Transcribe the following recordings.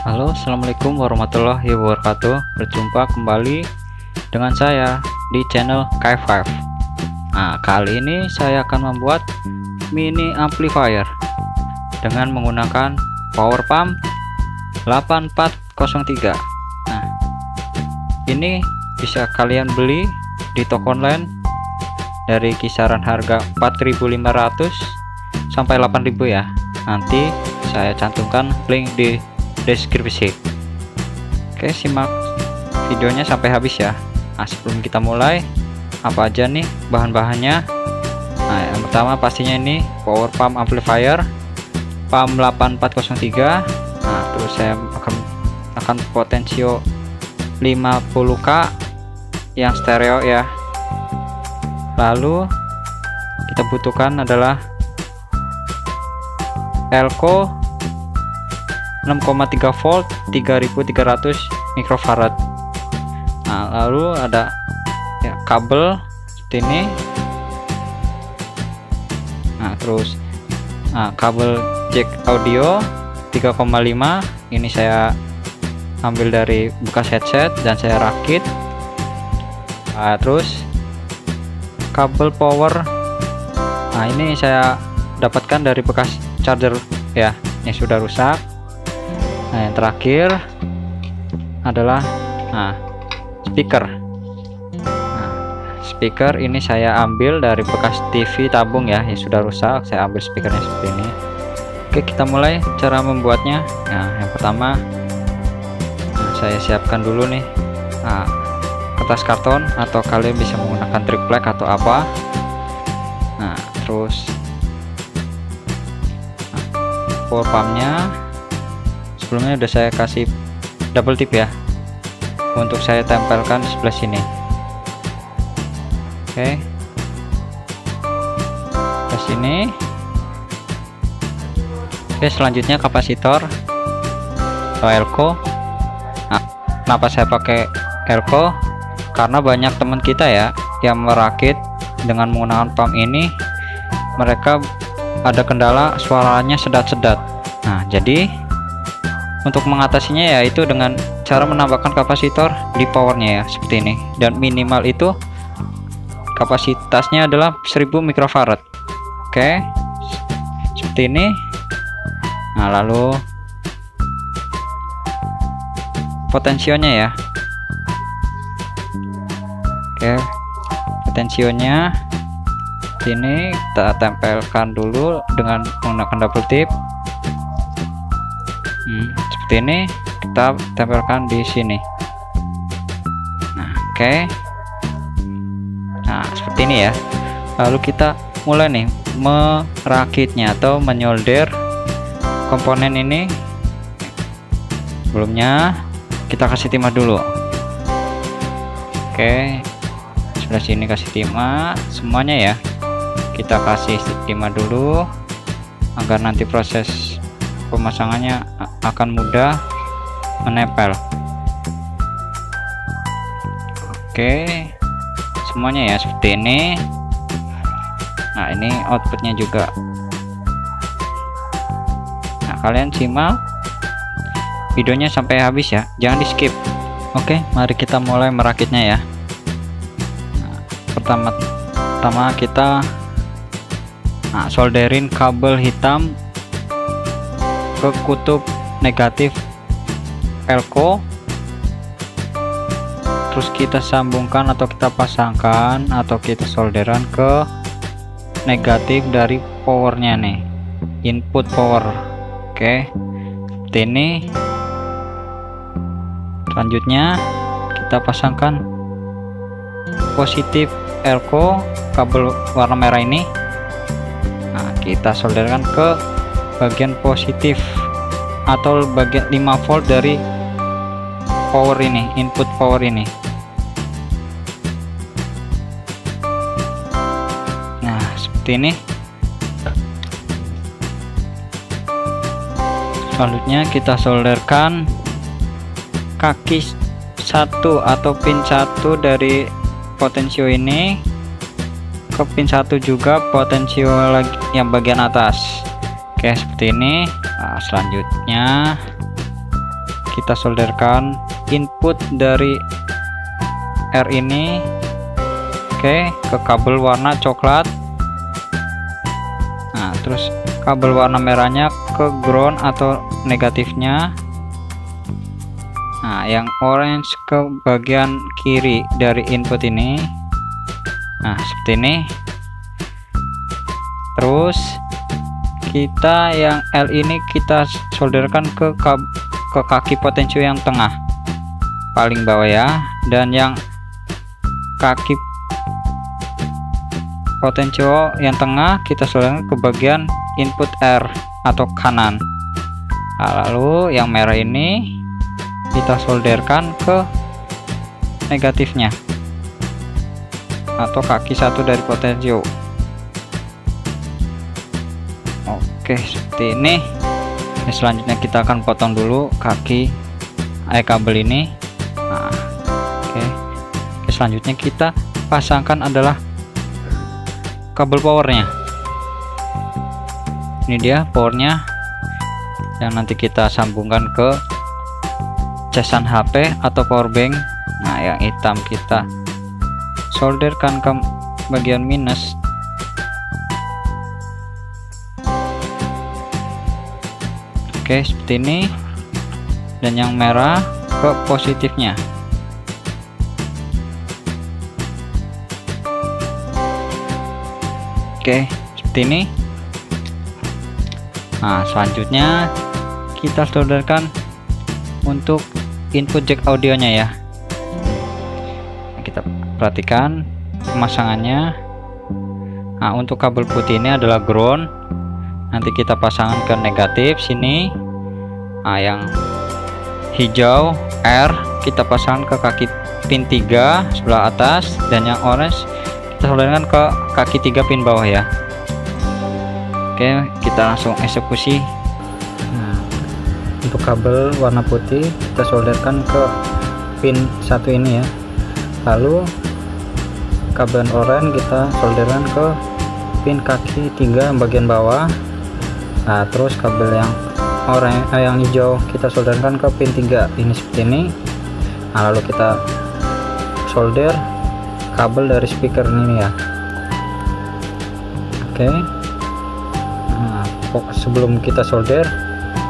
Halo, assalamualaikum warahmatullahi wabarakatuh. Berjumpa kembali dengan saya di channel K5. Nah, kali ini saya akan membuat mini amplifier dengan menggunakan power pump 8403. Nah, ini bisa kalian beli di toko online dari kisaran harga 4.500 sampai 8.000 ya. Nanti saya cantumkan link di deskripsi. Oke, simak videonya sampai habis ya. Nah, sebelum kita mulai, apa aja nih bahan-bahannya? Nah, yang pertama pastinya ini power pump amplifier pump 8403. Nah, terus saya akan potensio 50k yang stereo ya. Lalu kita butuhkan adalah elko 6,3 volt 3300 mikrofarad. Nah, lalu ada ya, kabel seperti ini. Nah, terus kabel jack audio 3,5. Ini saya ambil dari bekas headset dan saya rakit. Nah, terus kabel power. Nah, ini saya dapatkan dari bekas charger ya, yang sudah rusak. Nah, yang terakhir adalah speaker. Nah, speaker ini saya ambil dari bekas TV tabung ya, yang sudah rusak. Saya ambil speakernya seperti ini. Oke, kita mulai cara membuatnya. Nah, yang pertama saya siapkan dulu nih kertas karton, atau kalian bisa menggunakan triplek atau apa. Nah, terus power pumpnya sebelumnya udah saya kasih double tip ya, untuk saya tempelkan di sebelah sini. Oke, ke sini. Oke, selanjutnya kapasitor atau elko. Nah, kenapa saya pakai elko? Karena banyak teman kita ya yang merakit dengan menggunakan pump ini, mereka ada kendala suaranya sedat-sedat. Nah, jadi untuk mengatasinya yaitu dengan cara menambahkan kapasitor di powernya ya, seperti ini. Dan minimal itu kapasitasnya adalah 1000 mikrofarad. Oke, seperti ini. Nah, lalu potensionya ya. Oke, potensionya ini kita tempelkan dulu dengan menggunakan double tip. Seperti ini kita tempelkan di sini. Nah, oke. Nah, seperti ini ya. Lalu kita mulai nih merakitnya atau menyolder komponen ini. Sebelumnya kita kasih timah dulu. Oke, sebelah sini kasih timah semuanya ya. Kita kasih timah dulu agar nanti proses pemasangannya akan mudah menempel. Oke, semuanya ya seperti ini. Nah, ini outputnya juga. Nah, kalian simak videonya sampai habis ya, jangan di skip. Oke, mari kita mulai merakitnya ya. Nah, pertama kita solderin kabel hitam ke kutub negatif elko. Terus kita sambungkan atau kita pasangkan atau kita solderan ke negatif dari powernya nih, input power. Oke, seperti ini. Selanjutnya kita pasangkan positif elko, kabel warna merah ini. Nah, kita solderkan ke bagian positif atau bagian 5 volt dari power ini, input power ini. Nah, seperti ini. Selanjutnya kita solderkan kaki 1 atau pin 1 dari potensio ini ke pin 1 juga potensio lagi yang bagian atas. Oke, seperti ini. Nah, selanjutnya kita solderkan input dari R ini ke kabel warna coklat. Nah, terus kabel warna merahnya ke ground atau negatifnya. Nah, yang orange ke bagian kiri dari input ini. Nah, seperti ini. Terus kita yang L ini kita solderkan ke kaki potensio yang tengah paling bawah ya, dan yang kaki potensio yang tengah kita solderkan ke bagian input R atau kanan. Nah, lalu yang merah ini kita solderkan ke negatifnya atau kaki satu dari potensio. Oke, seperti ini. Selanjutnya kita akan potong dulu kaki kabel ini. Nah, oke. Selanjutnya kita pasangkan adalah kabel powernya. Ini dia powernya yang nanti kita sambungkan ke casan HP atau power bank. Nah, yang hitam kita solderkan ke bagian minus. Oke, seperti ini. Dan yang merah ke positifnya. Oke, seperti ini. Nah, selanjutnya kita solderkan untuk input jack audionya ya. Nah, kita perhatikan pemasangannya. Nah, untuk kabel putih ini adalah ground. Nanti kita pasangkan ke negatif sini. Nah, yang hijau R kita pasangkan ke kaki pin 3 sebelah atas, dan yang orange kita solderkan ke kaki 3 pin bawah ya. Oke, kita langsung eksekusi. Nah, untuk kabel warna putih kita solderkan ke pin 1 ini ya. Lalu kabel oranye kita solderkan ke pin kaki 3 bagian bawah. Nah, terus kabel yang oranye yang hijau kita solderkan ke pin 3 ini seperti ini. Nah, lalu kita solder kabel dari speaker ini ya. Oke. Nah, sebelum kita solder,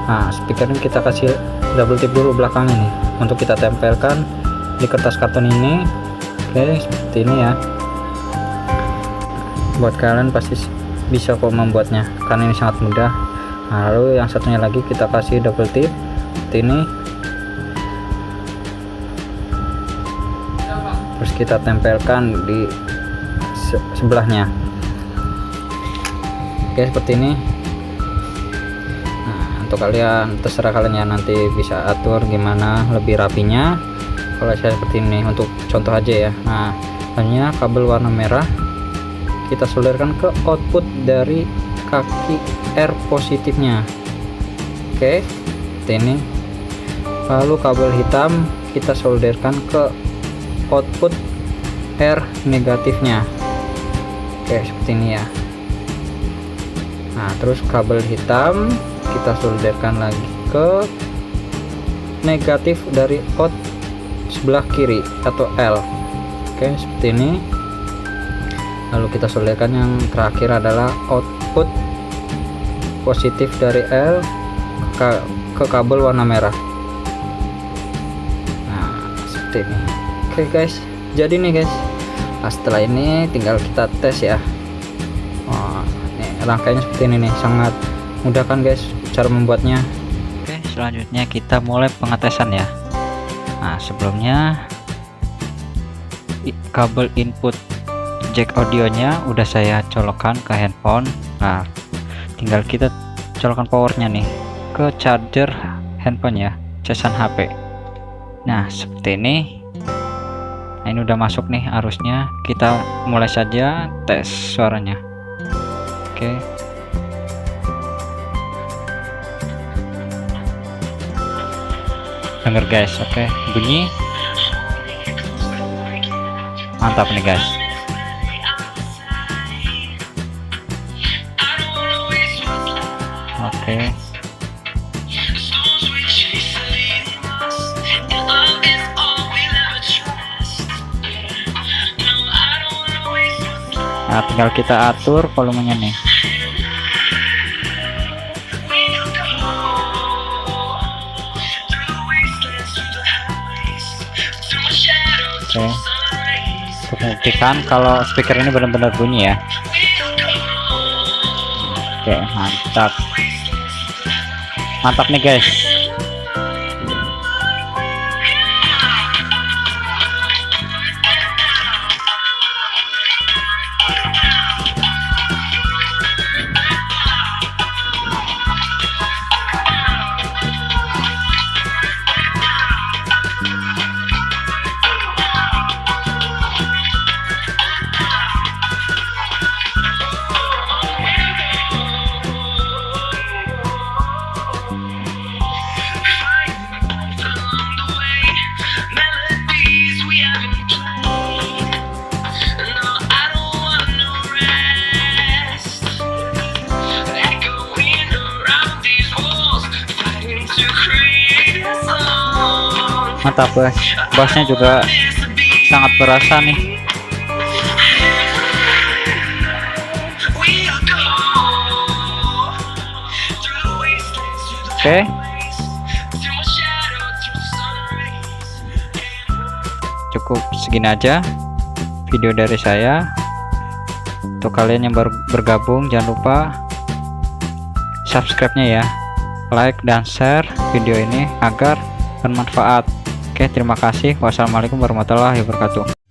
nah speaker ini kita kasih double tip dulu belakangnya nih untuk kita tempelkan di kertas karton ini. Oke, seperti ini ya. Buat kalian pasti bisa kok membuatnya karena ini sangat mudah. Nah, lalu yang satunya lagi kita kasih double tip seperti ini, terus kita tempelkan di sebelahnya. Oke, seperti ini. Nah, untuk kalian terserah kalian ya, nanti bisa atur gimana lebih rapinya. Kalau saya seperti ini untuk contoh aja ya. Nah, hanya kabel warna merah kita solderkan ke output dari kaki R positifnya. Oke, seperti ini. Lalu kabel hitam kita solderkan ke output R negatifnya. Oke, seperti ini ya. Nah, terus kabel hitam kita solderkan lagi ke negatif dari out sebelah kiri atau L. Oke, seperti ini. Lalu kita solderkan yang terakhir adalah output positif dari L ke kabel warna merah. Nah, seperti ini. Oke guys, jadi nih guys. Nah, setelah ini tinggal kita tes ya. Wah, nih rangkaiannya seperti ini nih, sangat mudah kan guys cara membuatnya. Oke, selanjutnya kita mulai pengetesan ya. Nah, sebelumnya kabel input jack audionya udah saya colokkan ke handphone. Nah, tinggal kita colokkan powernya nih ke charger handphone ya, casan HP. Nah, seperti ini. Nah, ini udah masuk nih arusnya. Kita mulai saja tes suaranya. Oke. Dengar guys, oke. Bunyi. Mantap nih guys. Oke. Nah, tinggal kita atur volumenya nih. Oke, untuk membuktikan kalau speaker ini benar-benar bunyi ya. Oke, mantap. Mantap nih guys. Mantap guys, bassnya juga sangat berasa nih. Oke, cukup segini aja video dari saya. Untuk kalian yang baru bergabung, jangan lupa subscribe-nya ya, like dan share video ini agar bermanfaat. Oke, terima kasih. Wassalamualaikum warahmatullahi wabarakatuh.